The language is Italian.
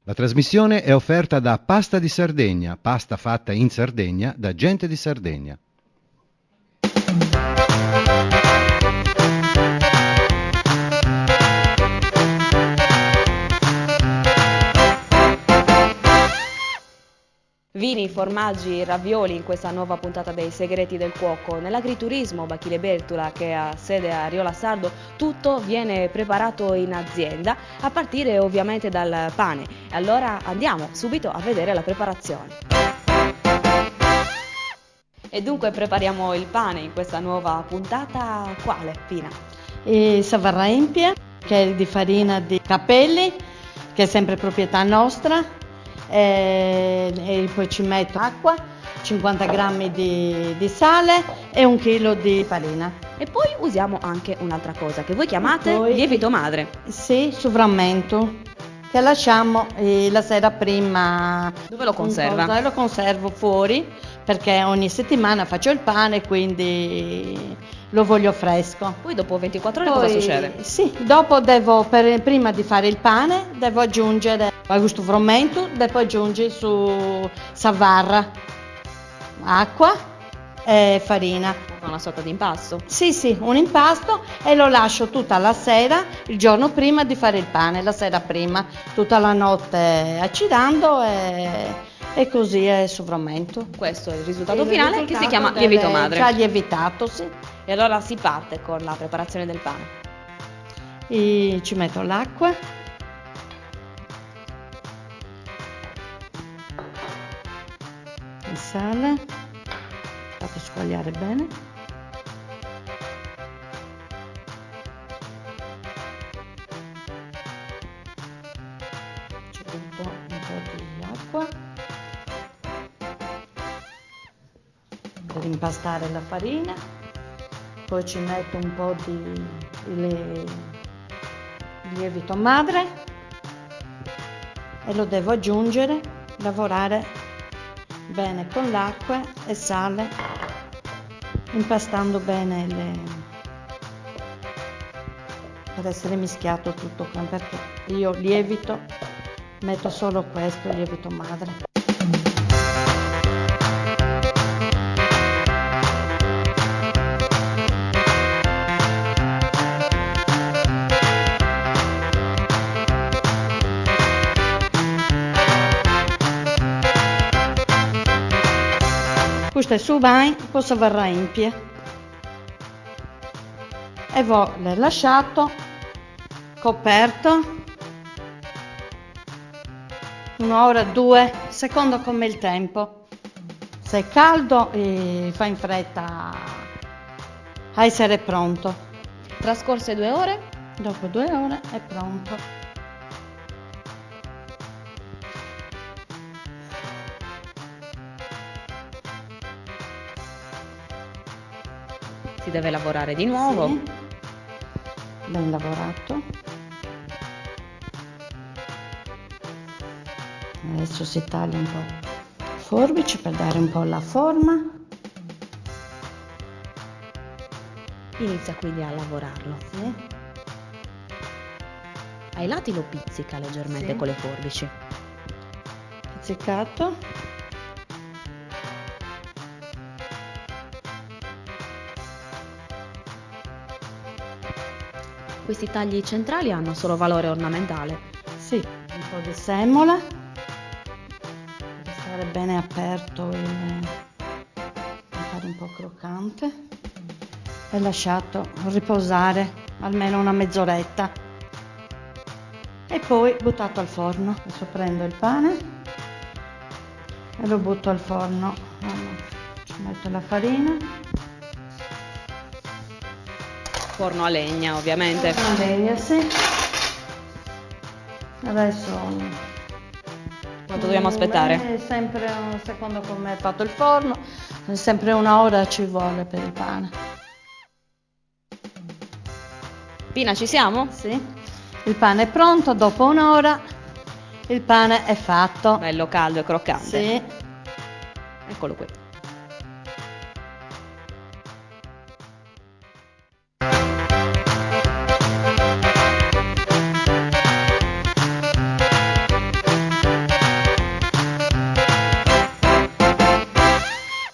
La trasmissione è offerta da Pasta di Sardegna, pasta fatta in Sardegna da gente di Sardegna. Vini, formaggi, ravioli in questa nuova puntata dei Segreti del Cuoco. Nell'agriturismo Bachille Bertula, che ha sede a Riola Sardo, tutto viene preparato in azienda, a partire ovviamente dal pane. Allora andiamo subito a vedere la preparazione. E dunque prepariamo il pane in questa nuova puntata. Quale, Pina? E Savarra Empia, che è di farina di capelli, che è sempre proprietà nostra. E poi ci metto acqua, 50 grammi di sale e 1 chilo di farina. E poi usiamo anche un'altra cosa che voi chiamate Poi, lievito madre. Sì, su frammento, che lasciamo la sera prima. Dove lo conserva? Lo conservo fuori perché ogni settimana faccio il pane, quindi lo voglio fresco. Poi dopo 24 ore cosa succede? Sì, dopo prima di fare il pane devo aggiungere a gusto frumento, devo aggiungere su savarra, acqua e farina. Una sorta di impasto? Sì, un impasto, e lo lascio tutta la sera, il giorno prima di fare il pane, la sera prima, tutta la notte acidando e così è su frumento. Questo è il risultato finale, che si chiama lievito madre. Già lievitato, sì. E allora si parte con la preparazione del pane. Ci metto l'acqua, il sale, fate squagliare bene, ci butto un po' di acqua per impastare la farina, poi ci metto un po' di lievito madre e lo devo aggiungere, lavorare bene con l'acqua e sale, impastando bene per essere mischiato tutto qua, perché io lievito metto solo questo lievito madre. Questo è su vai, poi Savarra Empia e l'ho lasciato coperto 1 ora, 2, secondo come il tempo. Se è caldo fa in fretta a essere pronto. Trascorse 2 ore? Dopo 2 ore è pronto. Si deve lavorare di nuovo. Sì. Ben lavorato. Adesso si taglia un po' forbice per dare un po' la forma. Inizia quindi a lavorarlo. Sì. Ai lati lo pizzica leggermente, Sì, con le forbici. pizzicato. Questi tagli centrali hanno solo valore ornamentale. Sì, un po' di semola per stare bene aperto e fare un po' croccante, e lasciato riposare almeno una mezz'oretta e poi buttato al forno. Adesso prendo il pane e lo butto al forno. Ci metto la farina. Forno a legna, ovviamente. Forno a legna, sì. Adesso Quanto dobbiamo aspettare? Sempre secondo come è fatto il forno, sempre 1 ora ci vuole per il pane. Pina, ci siamo? Sì. Il pane è pronto, dopo 1 ora il pane è fatto. Bello caldo e croccante. Sì. Eccolo qui.